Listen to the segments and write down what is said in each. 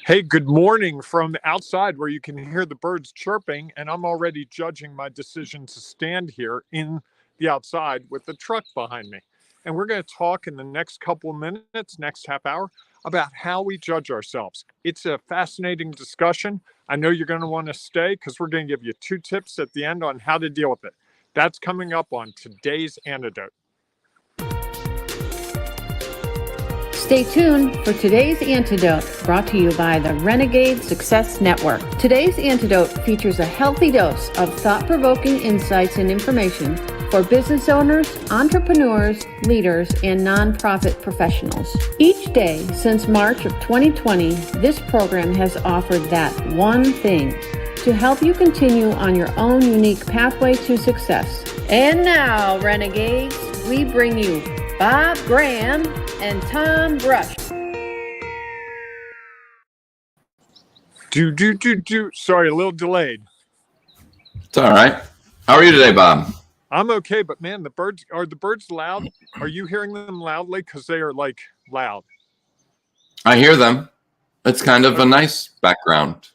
Hey, good morning from outside where you can hear the birds chirping, and I'm already judging my decision to stand here in the outside with the truck behind me. And we're going to talk in the next couple of minutes, next half hour, about how we judge ourselves. It's a fascinating discussion. I know you're going to want to stay because we're going to give you 2 tips at the end on how to deal with it. That's coming up on today's Antidote. Stay tuned for today's Antidote, brought to you by the Renegade Success Network. Today's Antidote features a healthy dose of thought-provoking insights and information for business owners, entrepreneurs, leaders, and nonprofit professionals. Each day since March of 2020, this program has offered that one thing to help you continue on your own unique pathway to success. And now, Renegades, we bring you Bob Graham and Tom Brush. Sorry, a little delayed. It's all right. How are you today, Bob? I'm okay, but man, the birds loud? Are you hearing them loudly? Because they are like loud. I hear them. It's kind of a nice background.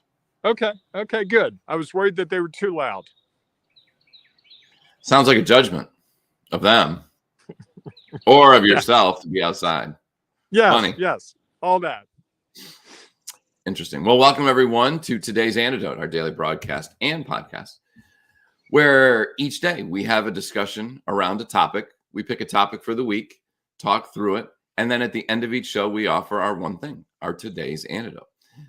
Okay, good. I was worried that they were too loud. Sounds like a judgment of them or of yourself to be outside. Yes, Funny. Yes, all that. Interesting. Well, welcome everyone to today's Antidote, our daily broadcast and podcast, where each day we have a discussion around a topic. We pick a topic for the week, talk through it, and then at the end of each show, we offer our one thing, our today's Antidote,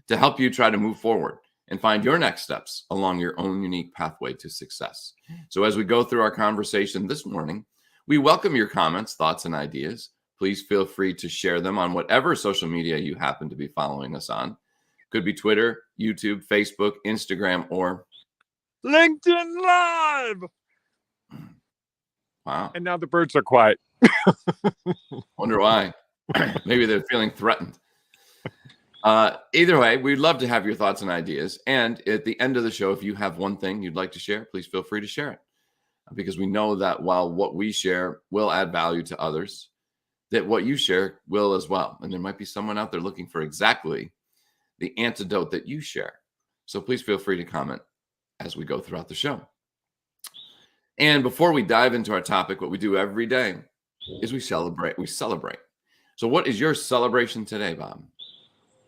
to help you try to move forward and find your next steps along your own unique pathway to success. So as we go through our conversation this morning, we welcome your comments, thoughts, and ideas. Please feel free to share them on whatever social media you happen to be following us on. Could be Twitter, YouTube, Facebook, Instagram, or LinkedIn Live. Wow. And now the birds are quiet. Wonder why. Maybe they're feeling threatened. Either way, we'd love to have your thoughts and ideas. And at the end of the show, if you have one thing you'd like to share, please feel free to share it. Because we know that while what we share will add value to others, that what you share will as well. And there might be someone out there looking for exactly the antidote that you share. So please feel free to comment as we go throughout the show. And before we dive into our topic, what we do every day is we celebrate. So what is your celebration today, Bob?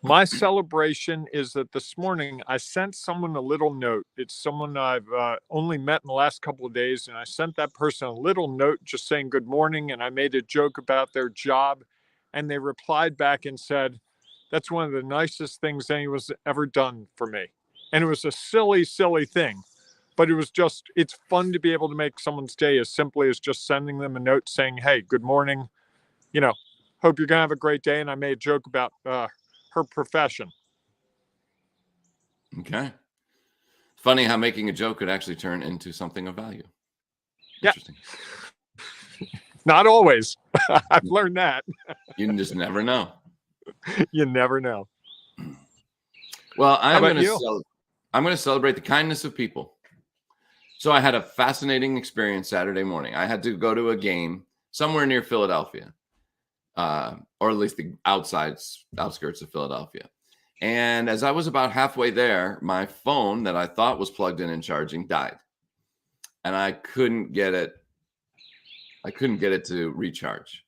My celebration is that this morning I sent someone a little note. It's someone I've only met in the last couple of days, and I sent that person a little note just saying good morning, and I made a joke about their job, and they replied back and said, "That's one of the nicest things anyone's ever done for me." And it was a silly thing, but it's fun to be able to make someone's day as simply as just sending them a note saying, "Hey, good morning. Hope you're going to have a great day." And I made a joke about her profession. Okay. Funny how making a joke could actually turn into something of value. Interesting. Yeah. Not always. I've learned that. You just never know. You never know. Well, I'm going to celebrate the kindness of people. So I had a fascinating experience Saturday morning. I had to go to a game somewhere near Philadelphia. Or at least the outskirts of Philadelphia. And as I was about halfway there, my phone that I thought was plugged in and charging died. And I couldn't get it to recharge.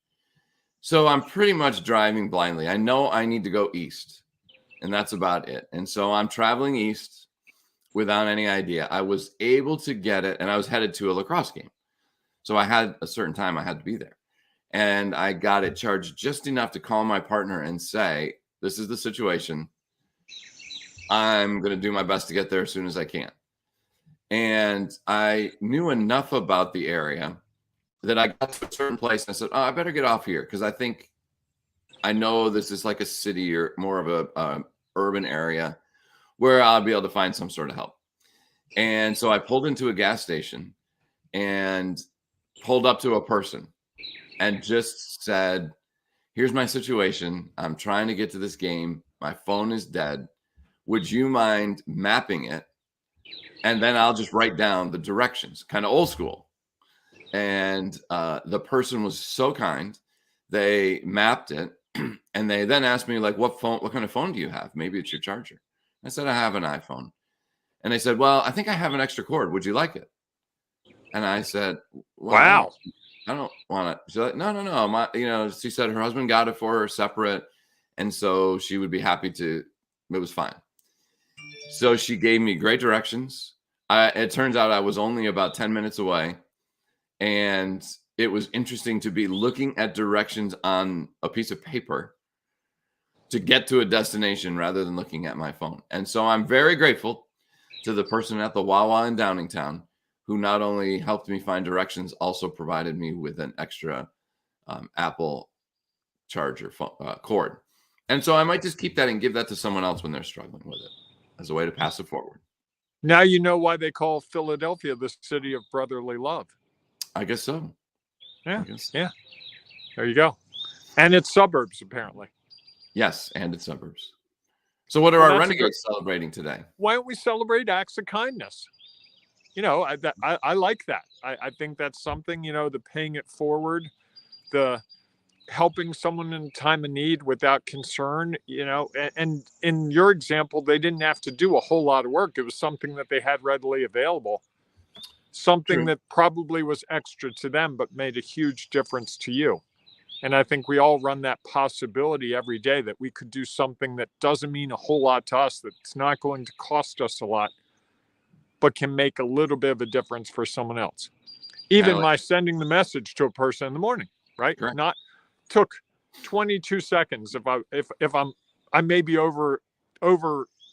So I'm pretty much driving blindly. I know I need to go east, and that's about it. And so I'm traveling east without any idea. I was able to get it, and I was headed to a lacrosse game. So I had a certain time I had to be there. And I got it charged just enough to call my partner and say, "This is the situation. I'm going to do my best to get there as soon as I can." And I knew enough about the area that I got to a certain place and I said, "Oh, I better get off here because I know this is like a city or more of a urban area where I'll be able to find some sort of help." And so I pulled into a gas station and pulled up to a person and just said, "Here's my situation. I'm trying to get to this game. My phone is dead. Would you mind mapping it? And then I'll just write down the directions," kind of old school. And the person was so kind. They mapped it And they then asked me, like, what kind of phone do you have? Maybe it's your charger. I said, I have an iPhone. And they said, well, I think I have an extra cord. Would you like it? And I said, well, Wow. I don't want it. She's like, no. She said her husband got it for her separate. And so she would be happy to, it was fine. So she gave me great directions. It turns out I was only about 10 minutes away. And it was interesting to be looking at directions on a piece of paper to get to a destination rather than looking at my phone. And so I'm very grateful to the person at the Wawa in Downingtown who not only helped me find directions, also provided me with an extra Apple charger cord. And so I might just keep that and give that to someone else when they're struggling with it as a way to pass it forward. Now you know why they call Philadelphia the city of brotherly love. I guess so. Yeah. Yeah. There you go. And it's suburbs, apparently. Yes, and it's suburbs. So what are our renegades celebrating today? Why don't we celebrate acts of kindness? I like that. I think that's something, the paying it forward, the helping someone in time of need without concern, and in your example, they didn't have to do a whole lot of work. It was something that they had readily available, something True. that probably was extra to them, but made a huge difference to you. And I think we all run that possibility every day that we could do something that doesn't mean a whole lot to us, that's not going to cost us a lot, but can make a little bit of a difference for someone else. Even by sending the message to a person in the morning, right? Correct. Not took 22 seconds. If I may be over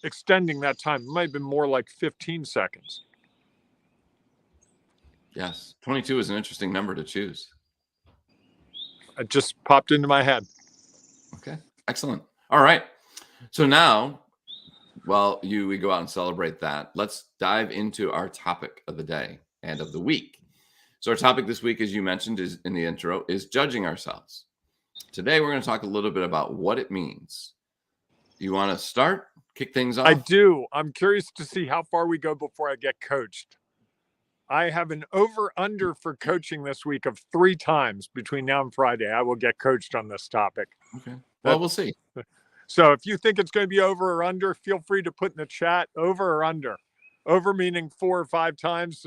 extending that time. It might have been more like 15 seconds. Yes. 22 is an interesting number to choose. It just popped into my head. Okay. Excellent. All right. So now, while we go out and celebrate that, let's dive into our topic of the day and of the week. So our topic this week, as you mentioned is in the intro, is judging ourselves. Today, we're going to talk a little bit about what it means. You want to start? Kick things off? I do. I'm curious to see how far we go before I get coached. I have an over-under for coaching this week of 3 times between now and Friday. I will get coached on this topic. Okay. Well, we'll see. So if you think it's going to be over or under, feel free to put in the chat over or under. Over meaning 4 or 5 times,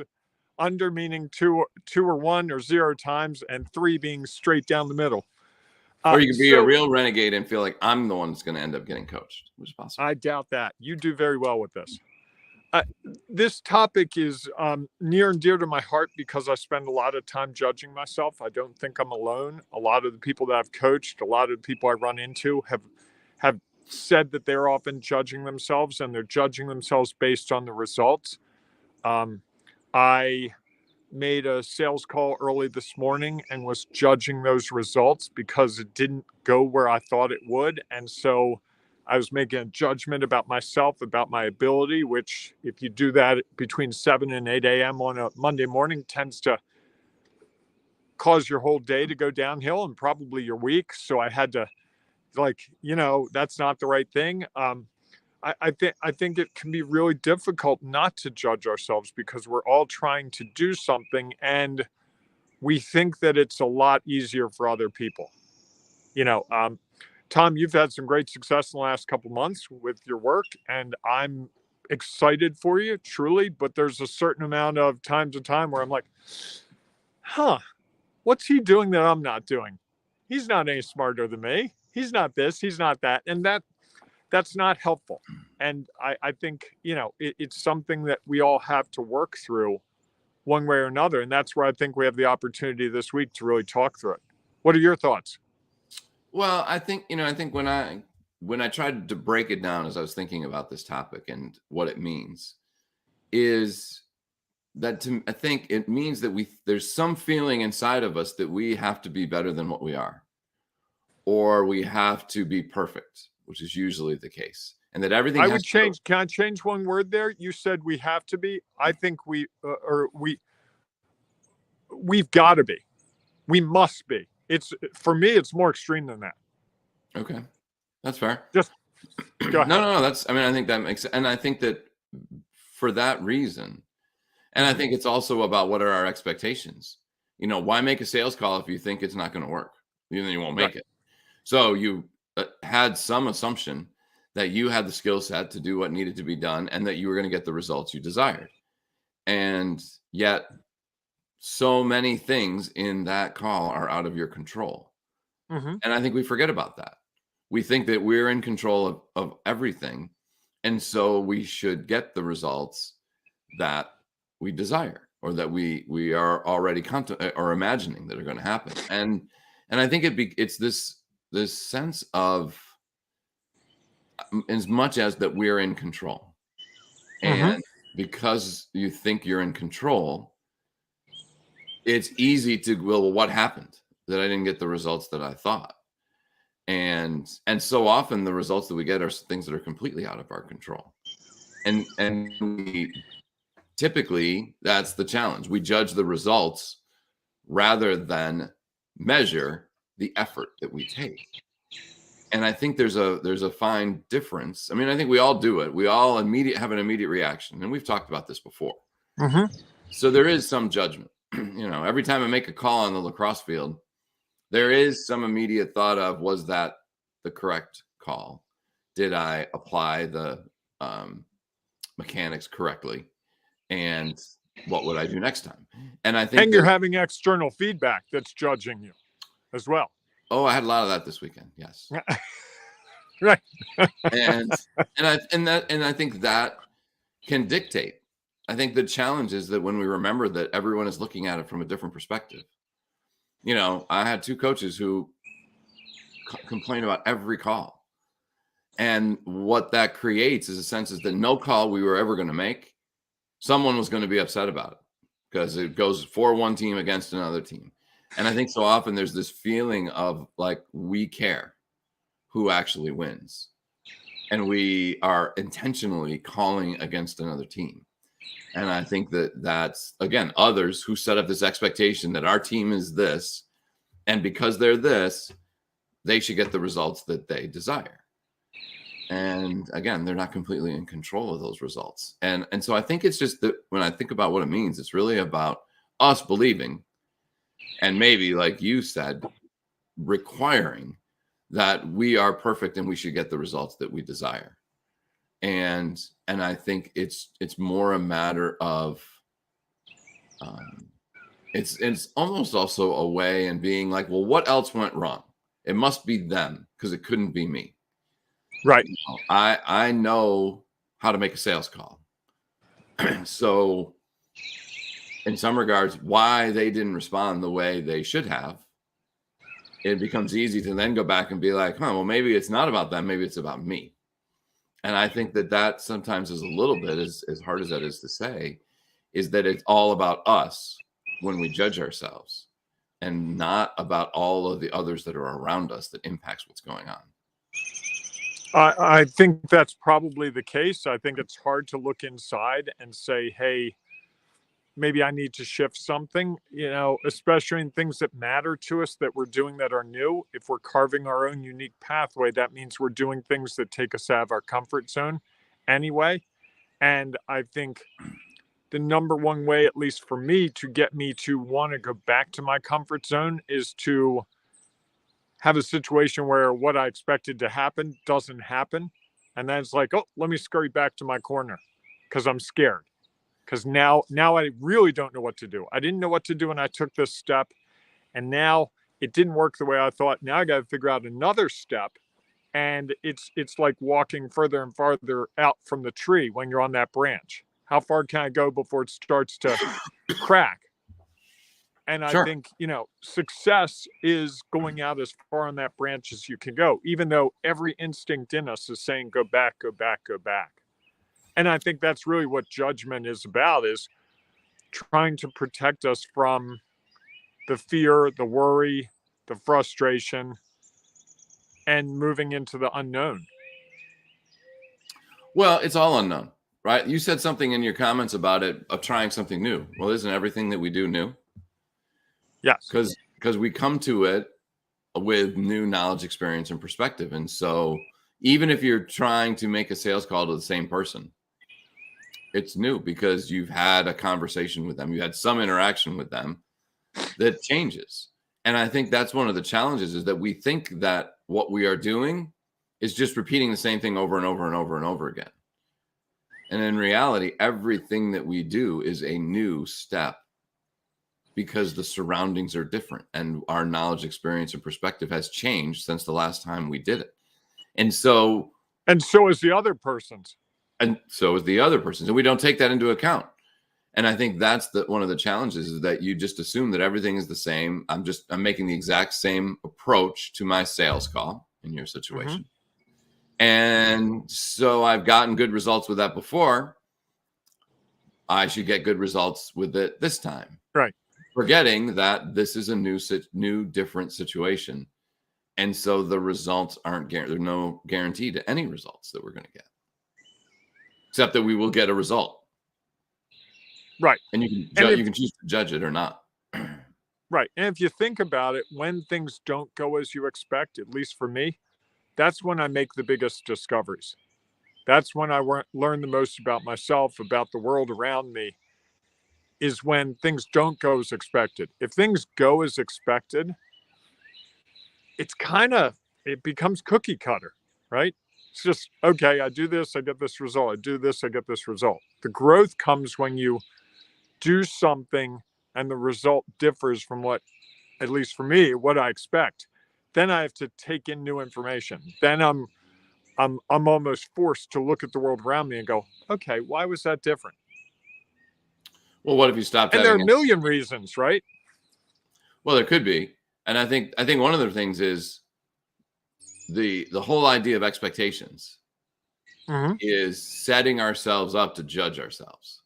under meaning 2 or 1 or 0 times, and 3 being straight down the middle. Or you can be a real renegade and feel like I'm the one that's going to end up getting coached, which is possible. I doubt that. You do very well with this. This topic is near and dear to my heart because I spend a lot of time judging myself. I don't think I'm alone. A lot of the people that I've coached, a lot of the people I run into have said that they're often judging themselves, and they're judging themselves based on the results. I made a sales call early this morning and was judging those results because it didn't go where I thought it would. And so I was making a judgment about myself, about my ability, which if you do that between 7 and 8 a.m. on a Monday morning tends to cause your whole day to go downhill and probably your week. So I had to that's not the right thing. I think it can be really difficult not to judge ourselves because we're all trying to do something and we think that it's a lot easier for other people. Tom, you've had some great success in the last couple months with your work, and I'm excited for you, truly. But there's a certain amount of time to time where I'm like, what's he doing that I'm not doing? He's not any smarter than me. He's not this, he's not that. And that's not helpful. And I think, it's something that we all have to work through one way or another. And that's where I think we have the opportunity this week to really talk through it. What are your thoughts? Well, I think when I tried to break it down as I was thinking about this topic and what it means is that I think it means that there's some feeling inside of us that we have to be better than what we are, or we have to be perfect, which is usually the case. And that everything can I change one word there? You said we have to be. I think we've got to be. We must be. For me, it's more extreme than that. Okay. That's fair. Just go ahead. No. I think that makes sense. And I think that for that reason, and I think it's also about what are our expectations. Why make a sales call if you think it's not going to work? Then you won't make it. So you had some assumption that you had the skill set to do what needed to be done and that you were going to get the results you desired. And yet, so many things in that call are out of your control. Hmm. And I think we forget about that. We think that we're in control of everything. And so we should get the results that we desire or that we are already or imagining that are going to happen. And I think it's this sense of as much as that we're in control. Hmm. And because you think you're in control, it's easy to, well, what happened that I didn't get the results that I thought? And so often the results that we get are things that are completely out of our control. And we typically, that's the challenge. We judge the results rather than measure the effort that we take. And I think there's a fine difference. I mean, I think we all do it. We all have an immediate reaction, and we've talked about this before. Hmm. So there is some judgment. Every time I make a call on the lacrosse field, there is some immediate thought of, was that the correct call? Did I apply the mechanics correctly? And what would I do next time? And I think And you're having external feedback that's judging you as well. I had a lot of that this weekend. Yes. Right. and I think that can dictate. I think the challenge is that when we remember that everyone is looking at it from a different perspective. I had two coaches who complain about every call. And what that creates is a sense is that no call we were ever going to make, someone was going to be upset about it because it goes for one team against another team. And I think so often there's this feeling of like, we care who actually wins. And we are intentionally calling against another team. And I think that's, again, others who set up this expectation that our team is this, and because they're this, they should get the results that they desire. And again, they're not completely in control of those results. And so I think it's just that when I think about what it means, it's really about us believing, and maybe like you said, requiring that we are perfect and we should get the results that we desire. And I think it's more a matter of it's almost also a way in being like, well, what else went wrong? It must be them because it couldn't be me. Right. I know how to make a sales call. So in some regards, why they didn't respond the way they should have, it becomes easy to then go back and be like, well, maybe it's not about them. Maybe it's about me. And I think that sometimes is a little bit, as hard as that is to say, is that it's all about us when we judge ourselves and not about all of the others that are around us that impacts what's going on. I think that's probably the case. I think it's hard to look inside and say, hey, maybe I need to shift something, especially in things that matter to us that we're doing that are new. If we're carving our own unique pathway, that means we're doing things that take us out of our comfort zone anyway. And I think the number one way, at least for me, to get me to want to go back to my comfort zone is to have a situation where what I expected to happen doesn't happen. And then it's like, oh, let me scurry back to my corner because I'm scared. Because now I really don't know what to do. I didn't know what to do when I took this step. And now it didn't work the way I thought. Now I got to figure out another step. And it's like walking further and farther out from the tree when you're on that branch. How far can I go before it starts to crack? And I think, success is going out as far on that branch as you can go, even though every instinct in us is saying, go back, go back, go back. And I think that's really what judgment is about, is trying to protect us from the fear, the worry, the frustration, and moving into the unknown. Well, it's all unknown, right? You said something in your comments about it, of trying something new. Well, isn't everything that we do new? Yes. Because we come to it with new knowledge, experience, and perspective. And so even if you're trying to make a sales call to the same person, it's new because you've had a conversation with them. You had some interaction with them that changes. And I think that's one of the challenges, is that we think that what we are doing is just repeating the same thing over and over and over and over again. And in reality, everything that we do is a new step because the surroundings are different and our knowledge, experience, and perspective has changed since the last time we did it. And so is the other person's. And so is the other person's. And we don't take that into account. And I think that's one of the challenges, is that you just assume that everything is the same. I'm making the exact same approach to my sales call in your situation. And so I've gotten good results with that before. I should get good results with it this time. Right. Forgetting that this is a new, different situation. And so the results aren't guaranteed. There's no guarantee to any results that we're going to get, except that we will get a result. Right. And you can choose to judge it or not. Right. And if you think about it, when things don't go as you expect, at least for me, that's when I make the biggest discoveries. That's when I learn the most about myself, about the world around me, is when things don't go as expected. If things go as expected, it becomes cookie cutter, right? It's just, okay, I do this, I get this result. I do this, I get this result. The growth comes when you do something and the result differs from what, at least for me, what I expect. Then I have to take in new information. Then I'm almost forced to look at the world around me and go, okay, why was that different? Well, what if you stopped? And there are a million reasons, right? Well, there could be. And I think one of the things is the whole idea of expectations is setting ourselves up to judge ourselves.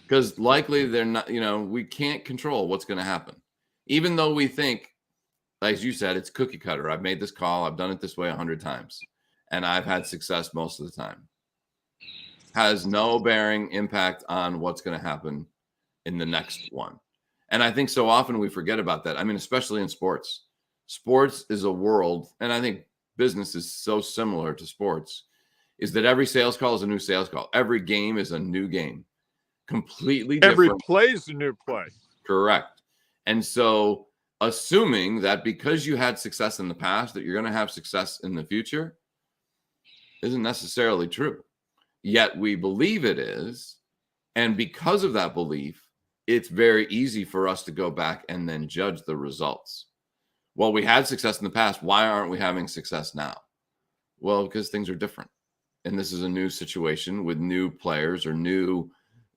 Because likely they're not, we can't control what's going to happen. Even though we think, as you said, it's cookie cutter. I've made this call. I've done it this way 100 times. And I've had success most of the time. Has no bearing impact on what's going to happen in the next one. And I think so often we forget about that. I mean, especially in sports. Sports is a world, and I think business is so similar to sports, is that every sales call is a new sales call. Every game is a new game. Completely different. Every play is a new play. Correct. And so assuming that because you had success in the past, that you're going to have success in the future isn't necessarily true. Yet we believe it is. And because of that belief, it's very easy for us to go back and then judge the results. Well, we had success in the past. Why aren't we having success now? Well, because things are different. And this is a new situation with new players, or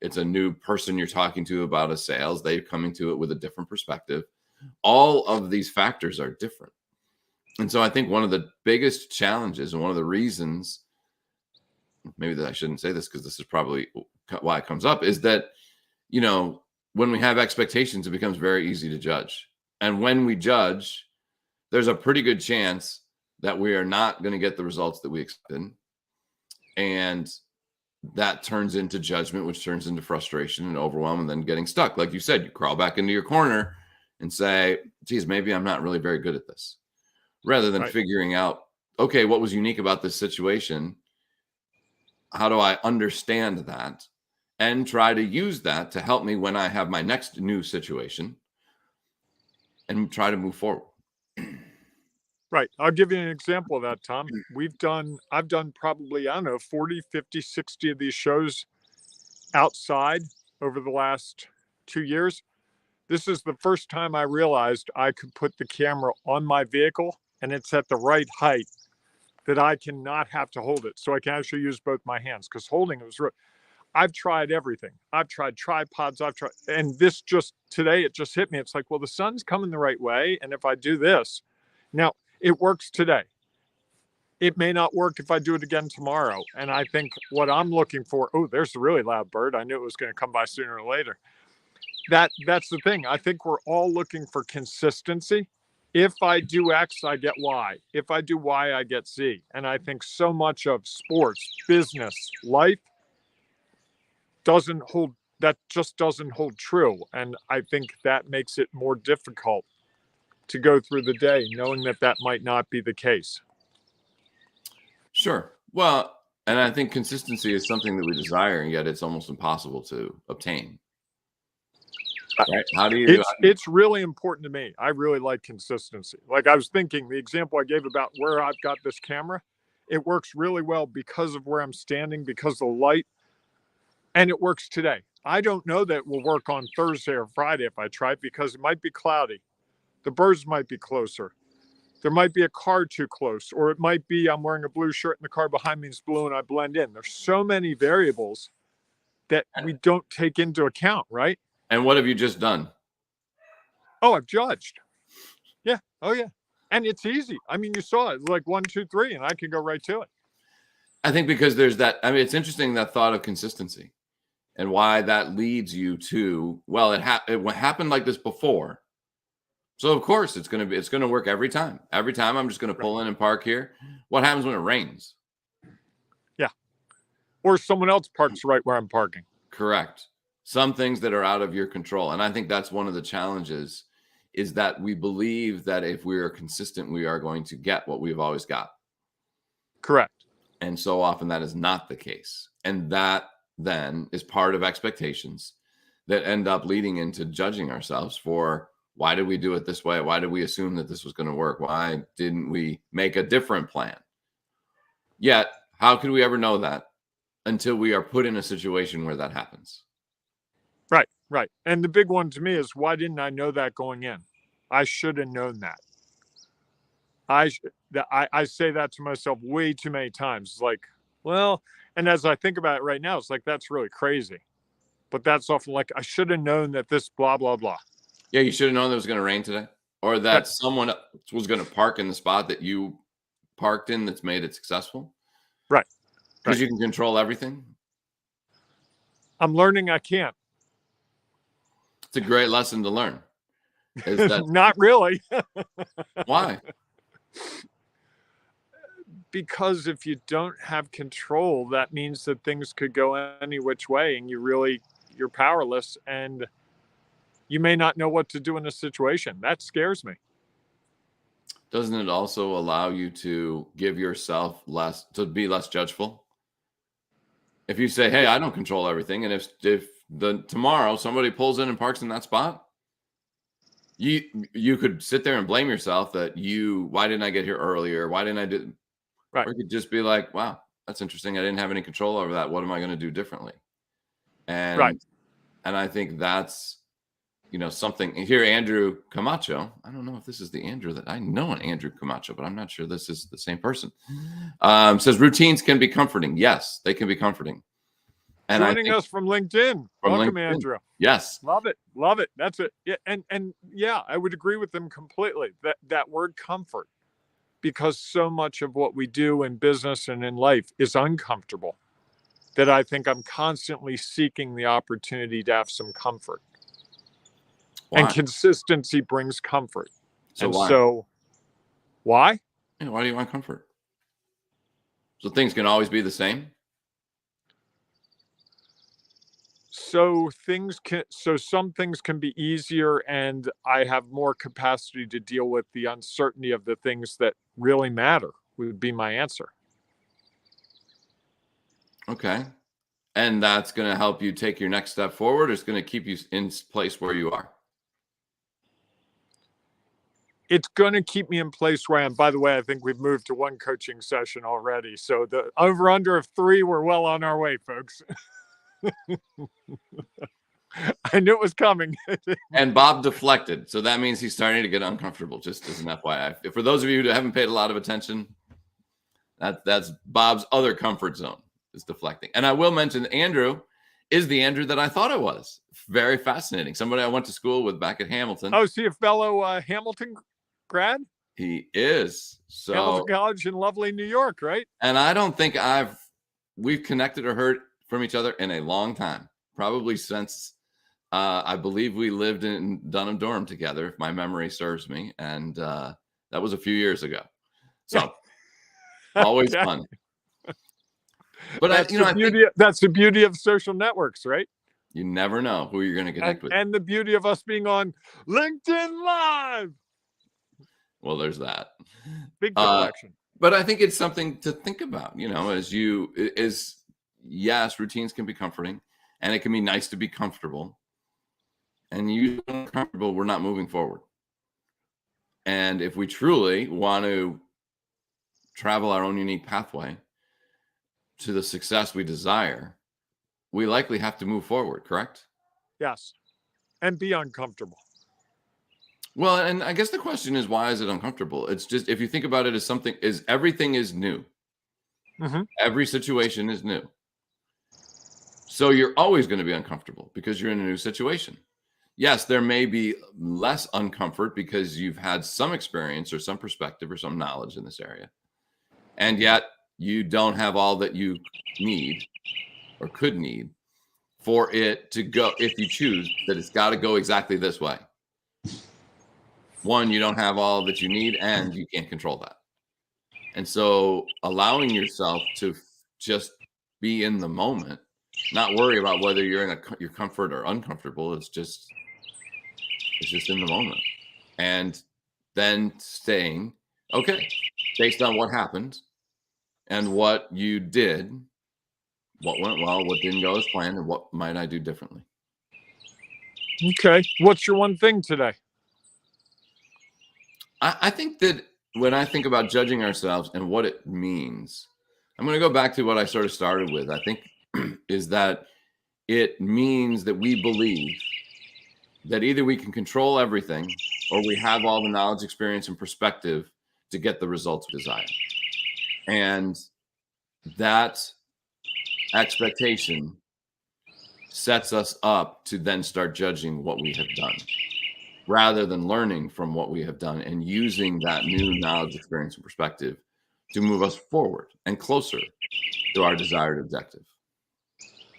it's a new person you're talking to about a sales. They're coming to it with a different perspective. All of these factors are different. And so I think one of the biggest challenges, and one of the reasons, maybe that I shouldn't say this because this is probably why it comes up, is that, when we have expectations, it becomes very easy to judge. And when we judge, there's a pretty good chance that we are not going to get the results that we expected. And that turns into judgment, which turns into frustration and overwhelm, and then getting stuck. Like you said, you crawl back into your corner and say, geez, maybe I'm not really very good at this. Rather than figuring out, okay, what was unique about this situation? How do I understand that? And try to use that to help me when I have my next new situation and try to move forward. Right. I'll give you an example of that, Tom. I've done probably, 40, 50, 60 of these shows outside over the last 2 years. This is the first time I realized I could put the camera on my vehicle and it's at the right height that I cannot have to hold it. So I can actually use both my hands, because holding it was I've tried everything. I've tried tripods. And this today, it just hit me. It's like, well, the sun's coming the right way. And if I do this, now it works today. It may not work if I do it again tomorrow. And I think what I'm looking for, there's a really loud bird. I knew it was going to come by sooner or later. That's the thing. I think we're all looking for consistency. If I do X, I get Y. If I do Y, I get Z. And I think so much of sports, business, life, doesn't hold true. And I think that makes it more difficult to go through the day knowing that might not be the case. Sure. Well, and I think consistency is something that we desire, and yet it's almost impossible to obtain. right? How do you? It's really important to me. I really like consistency. Like I was thinking, the example I gave about where I've got this camera, it works really well because of where I'm standing, because of the light, and it works today. I don't know that it will work on Thursday or Friday if I try it because it might be cloudy. The birds might be closer. There might be a car too close, or it might be I'm wearing a blue shirt and the car behind me is blue and I blend in. There's so many variables that we don't take into account, right? And what have you just done? Oh, I've judged. Yeah. Oh, yeah. And it's easy. I mean, you saw it like 1, 2, 3, and I can go right to it. I think because there's that. I mean, it's interesting that thought of consistency and why that leads you to, well, it happened like this before. So of course it's going to work every time. Every time I'm just going to pull in and park here. What happens when it rains? Yeah. Or someone else parks right where I'm parking. Correct. Some things that are out of your control. And I think that's one of the challenges is that we believe that if we are consistent, we are going to get what we've always got. Correct. And so often that is not the case. And that then is part of expectations that end up leading into judging ourselves for why did we do it this way? Why did we assume that this was going to work? Why didn't we make a different plan? Yet, how could we ever know that until we are put in a situation where that happens? Right, right. And the big one to me is why didn't I know that going in? I should have known that. I say that to myself way too many times. It's like, well, and as I think about it right now, it's like, that's really crazy. But that's often like, I should have known that this blah, blah, blah. Yeah, you should have known that it was going to rain today, or that someone was going to park in the spot that you parked in that's made it successful. Right. Because you can control everything. I'm learning I can't. It's a great lesson to learn. Not really. Why? Because if you don't have control, that means that things could go any which way and you're powerless and you may not know what to do in a situation. That scares me. Doesn't it also allow you to give yourself to be less judgeful? If you say, hey, I don't control everything. And if tomorrow somebody pulls in and parks in that spot, you could sit there and blame yourself that why didn't I get here earlier? Why didn't I do? Right. Or you could just be like, wow, that's interesting. I didn't have any control over that. What am I going to do differently? And I think that's, something here. Andrew Camacho. I don't know if this is the Andrew that I know an Andrew Camacho, but I'm not sure this is the same person. Says routines can be comforting. Yes, they can be comforting. And joining us from LinkedIn. Welcome, LinkedIn. Andrew. Yes. Love it. Love it. That's it. Yeah, and yeah, I would agree with them completely. That word comfort, because so much of what we do in business and in life is uncomfortable, that I think I'm constantly seeking the opportunity to have some comfort. Why? And consistency brings comfort. So why? Yeah, why do you want comfort? So things can always be the same? So some things can be easier and I have more capacity to deal with the uncertainty of the things that really matter would be my answer. Okay. And that's going to help you take your next step forward, or it's going to keep you in place where you are? It's going to keep me in place where I am. By the way, I think we've moved to one coaching session already. So the over under of 3, we're well on our way, folks. I knew it was coming. And Bob deflected. So that means he's starting to get uncomfortable, just as an FYI. For those of you who haven't paid a lot of attention, that's Bob's other comfort zone is deflecting. And I will mention that Andrew is the Andrew that I thought it was. Very fascinating. Somebody I went to school with back at Hamilton. Oh, is he a fellow Hamilton grad? He is. So Hamilton College in lovely New York, right? And I don't think we've connected or heard from each other in a long time, probably since I believe we lived in Dunham Dorm together, if my memory serves me, and that was a few years ago. So always fun. But that's the beauty of social networks, right? You never know who you're going to connect with, and the beauty of us being on LinkedIn Live. Well, there's that big deflection. But I think it's something to think about. Yes, routines can be comforting and it can be nice to be comfortable. and you feel uncomfortable, we're not moving forward. And if we truly want to travel our own unique pathway to the success we desire, we likely have to move forward, correct? Yes. And be uncomfortable. Well, and I guess the question is, why is it uncomfortable? It's just, if you think about it as something, is everything is new. Mm-hmm. Every situation is new. So you're always going to be uncomfortable because you're in a new situation. Yes, there may be less uncomfort because you've had some experience or some perspective or some knowledge in this area. And yet you don't have all that you need or could need for it to go, if you choose that it's got to go exactly this way. One, you don't have all that you need and you can't control that. And so allowing yourself to just be in the moment, not worry about whether you're in your comfort or uncomfortable, it's just in the moment. And then saying, okay, based on what happened and what you did, what went well, what didn't go as planned, and what might I do differently? Okay. What's your one thing today? I think that when I think about judging ourselves and what it means, I'm going to go back to what I sort of started with. I think is that it means that we believe that either we can control everything or we have all the knowledge, experience, and perspective to get the results we desire. And that expectation sets us up to then start judging what we have done, rather than learning from what we have done and using that new knowledge, experience, and perspective to move us forward and closer to our desired objective.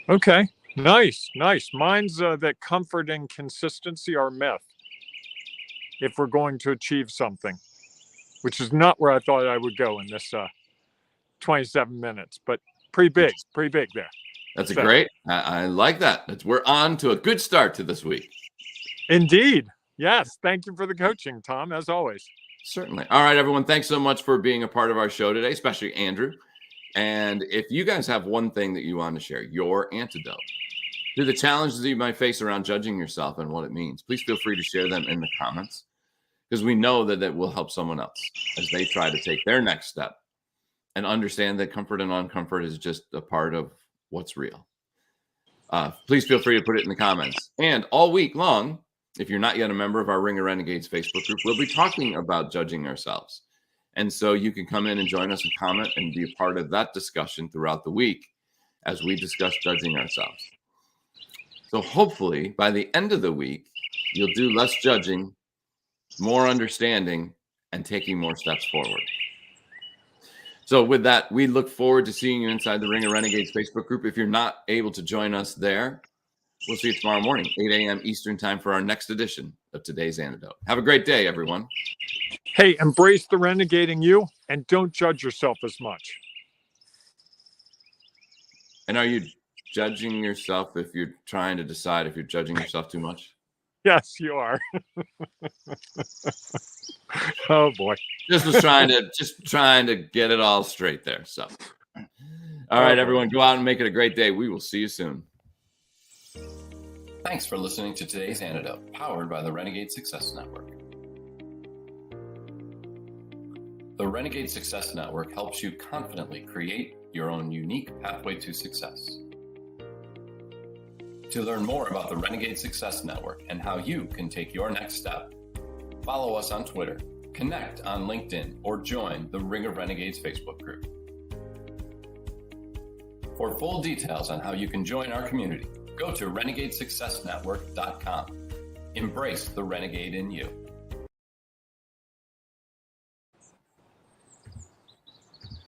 Okay. Nice. Mine's that comfort and consistency are myth if we're going to achieve something, which is not where I thought I would go in this 27 minutes, but pretty big there. That's great. I like that. We're on to a good start to this week. Indeed. Yes. Thank you for the coaching, Tom, as always. Certainly. All right, everyone. Thanks so much for being a part of our show today, especially Andrew. And if you guys have one thing that you want to share, your antidote to the challenges that you might face around judging yourself and what it means, please feel free to share them in the comments, because we know that it will help someone else as they try to take their next step and understand that comfort and uncomfort is just a part of what's real. Please feel free to put it in the comments. And all week long, if you're not yet a member of our Ring of Renegades Facebook group, we'll be talking about judging ourselves. And so you can come in and join us and comment and be a part of that discussion throughout the week as we discuss judging ourselves. So hopefully by the end of the week, you'll do less judging, more understanding, and taking more steps forward. So with that, we look forward to seeing you inside the Ring of Renegades Facebook group. If you're not able to join us there, we'll see you tomorrow morning, 8 a.m. Eastern time for our next edition of Today's Antidote. Have a great day, everyone. Hey, embrace the renegade in you and don't judge yourself as much. And are you judging yourself if you're trying to decide if you're judging yourself too much? Yes, you are. Oh boy. Just trying to get it all straight there. So, all right, everyone, go out and make it a great day. We will see you soon. Thanks for listening to Today's Antidote, powered by the Renegade Success Network. The Renegade Success Network helps you confidently create your own unique pathway to success. To learn more about the Renegade Success Network and how you can take your next step, follow us on Twitter, connect on LinkedIn, or join the Ring of Renegades Facebook group. For full details on how you can join our community, go to renegadesuccessnetwork.com. Embrace the renegade in you.